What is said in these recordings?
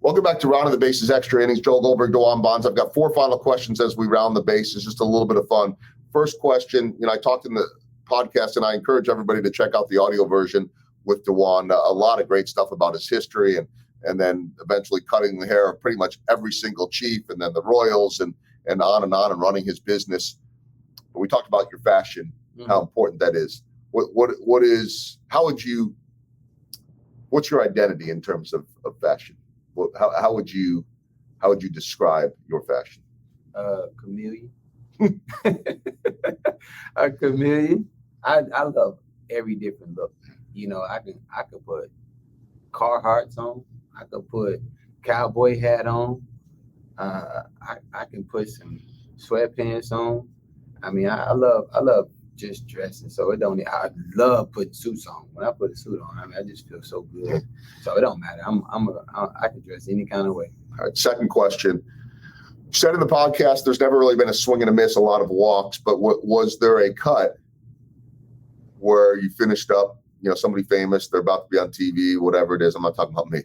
Welcome back to Rounding the Bases Extra Innings. Joel Goldberg, DeJuan Bonds. I've got 4 final questions as we round the bases, just a little bit of fun. First question, I talked in the podcast, and I encourage everybody to check out the audio version with DeJuan. A lot of great stuff about his history and then eventually cutting the hair of pretty much every single chief, and then the Royals and on and running his business. But we talked about your fashion, how important that is. What's your identity in terms of fashion? How would you describe your fashion? Chameleon. A chameleon. I love every different look. I could put Carhartts on. I could put cowboy hat on. I can put some sweatpants on. I mean, I love just dressing. So it don't. I love putting suits on. When I put a suit on, I mean, I just feel so good. So it don't matter. I can dress any kind of way. All right. Second question. You said in the podcast, there's never really been a swing and a miss, a lot of walks. But was there a cut where you finished up? Somebody famous, they're about to be on TV, whatever it is. I'm not talking about me.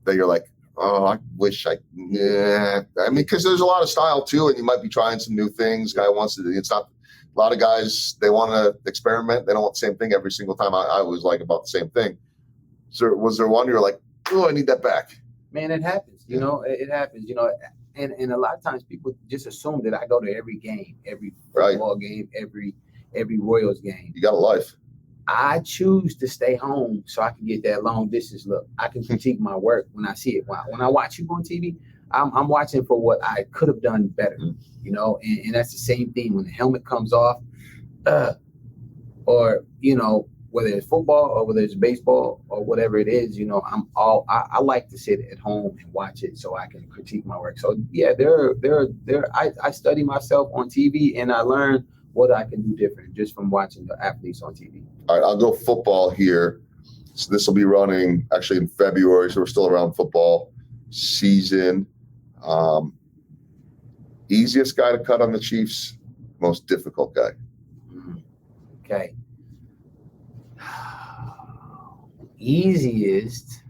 That you're like, oh, I wish yeah. I mean, because there's a lot of style too, and you might be trying some new things. Guy wants to. It's not. A lot of guys, they want to experiment. They don't want the same thing every single time. I always like about the same thing. So was there one you're like, oh, I need that back? Man, it happens. It happens. And a lot of times people just assume that I go to every game, every football game, every Royals game. You got a life. I choose to stay home so I can get that long distance look. I can critique my work when I see it. When I watch you on TV, I'm watching for what I could have done better, and that's the same thing when the helmet comes off, or, whether it's football or whether it's baseball or whatever it is, I like to sit at home and watch it so I can critique my work. So yeah, I study myself on TV and I learn what I can do different just from watching the athletes on TV. All right, I'll go football here. So this will be running actually in February, so we're still around football season. Easiest guy to cut on the Chiefs, most difficult guy. Okay. Easiest.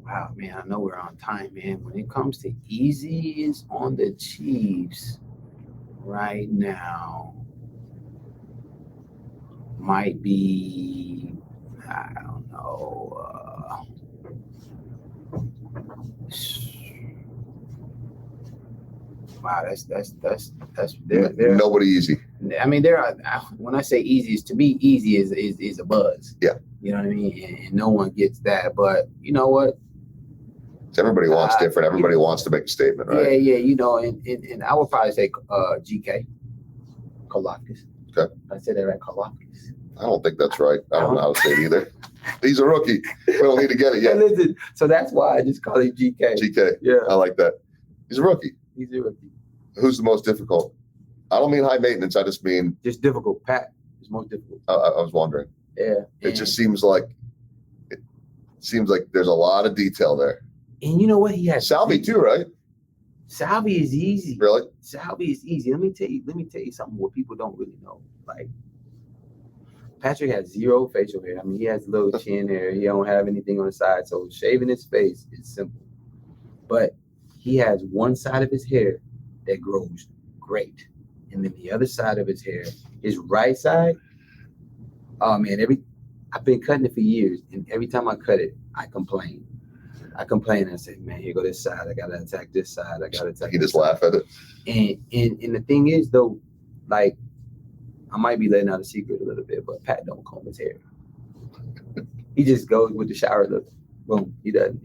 Wow, man, I know we're on time, man. When it comes to easiest on the Chiefs right now, might be, I don't know. Wow, that's nobody easy. I mean, there are. When I say easiest, to me, easy is a buzz. Yeah, you know what I mean, and no one gets that. But you know what? Everybody wants different. Everybody wants to make a statement, right? Yeah. And I would probably say GK, Kalafdis. Okay, I said that right, Kalafdis. I don't think that's right. I don't know how to say it either. He's a rookie. We don't need to get it yet. Listen, so that's why I just call him GK. GK. Yeah, I like that. He's a rookie. He's a rookie. Who's the most difficult? I don't mean high maintenance. I just mean just difficult. Pat is most difficult. I was wondering. Yeah. It just seems like there's a lot of detail there. And you know what? He has Salvi too, right? Salvi is easy. Really? Salvi is easy. Let me tell you something what people don't really know. Like Patrick has zero facial hair. I mean, he has a little chin hair. He don't have anything on the side. So shaving his face is simple. But he has one side of his hair that grows great. And then the other side of his hair, his right side, oh man, I've been cutting it for years. And every time I cut it, I complain. And I say, man, here go this side. I gotta attack this side. He just laugh at it. And the thing is though, like, I might be letting out a secret a little bit, but Pat don't comb his hair. He just goes with the shower look. Boom. He doesn't.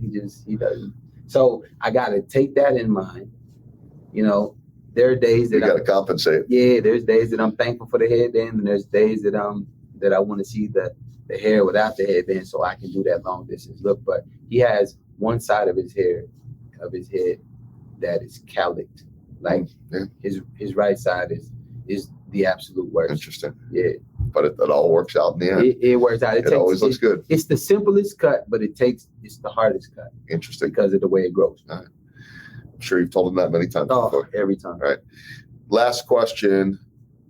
He doesn't. So I gotta take that in mind. There are days that you gotta compensate. Yeah, there's days that I'm thankful for the headband, and there's days that I want to see the hair without the headband, so I can do that long distance look. But he has one side of his head that is cowlicked. Like his right side is the absolute worst. Interesting. Yeah. But it all works out in the end. It works out. It always looks good. It's the simplest cut, but it's the hardest cut. Interesting. Because of the way it grows. All right. I'm sure you've told him that many times before. Every time. All right. Last question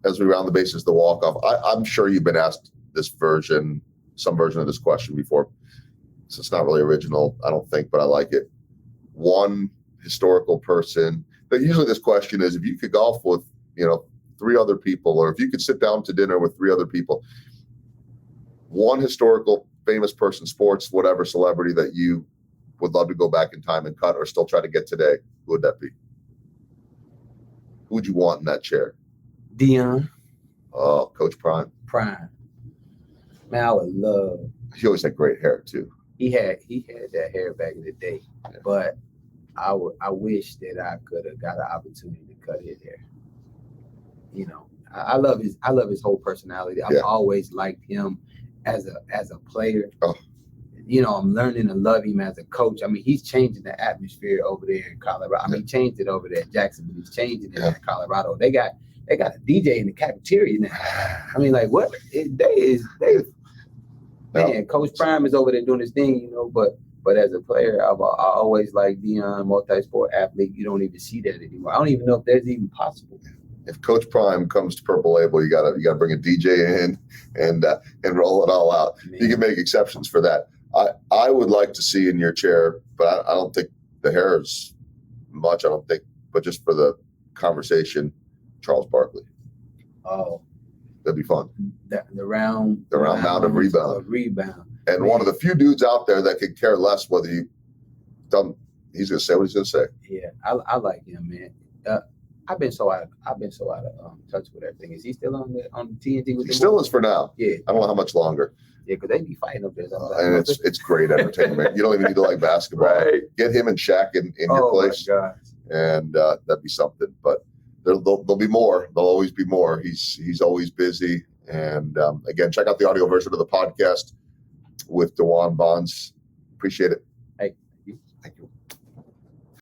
as we round the bases, the walk-off. I'm sure you've been asked some version of this question before. So it's not really original, I don't think, but I like it. One historical person. But usually this question is, if you could golf with, 3 other people, or if you could sit down to dinner with 3 other people, one historical famous person, sports, whatever, celebrity that you would love to go back in time and cut or still try to get today, who would that be? Who would you want in that chair? DeJuan. Oh, Coach Prime. Prime. Man, I would love. He always had great hair too. He had that hair back in the day, Yeah. but I wish that I could have got an opportunity to cut his hair. I love his whole personality. I've always liked him as a player. Oh. I'm learning to love him as a coach. I mean, he's changing the atmosphere over there in Colorado. I mean, he changed it over there at Jacksonville. He's changing it in Colorado. They got a DJ in the cafeteria now. I mean, like what? Man, Coach Prime is over there doing his thing, But as a player, I always like DeJuan, multi-sport athlete. You don't even see that anymore. I don't even know if that's even possible. If Coach Prime comes to Purple Label, you gotta bring a DJ in and roll it all out. Man. You can make exceptions for that. I would like to see in your chair, but I don't think the hair is much. I don't think, but just for the conversation, Charles Barkley. Oh, that'd be fun. The round mound of rebound. And man, one of the few dudes out there that could care less whether you done. He's gonna say what he's gonna say. Yeah, I like him, man. I've been so out of touch with everything. Is he still on TNT with? He still is for now. Yeah, I don't know how much longer. Yeah, because they be fighting up there. And it's great entertainment. You don't even need to like basketball. Right. Get him and Shaq in your place, and that'd be something. But there'll be more. There'll always be more. He's always busy. And again, check out the audio version of the podcast with DeJuan Bonds. Appreciate it. Hey, thank you.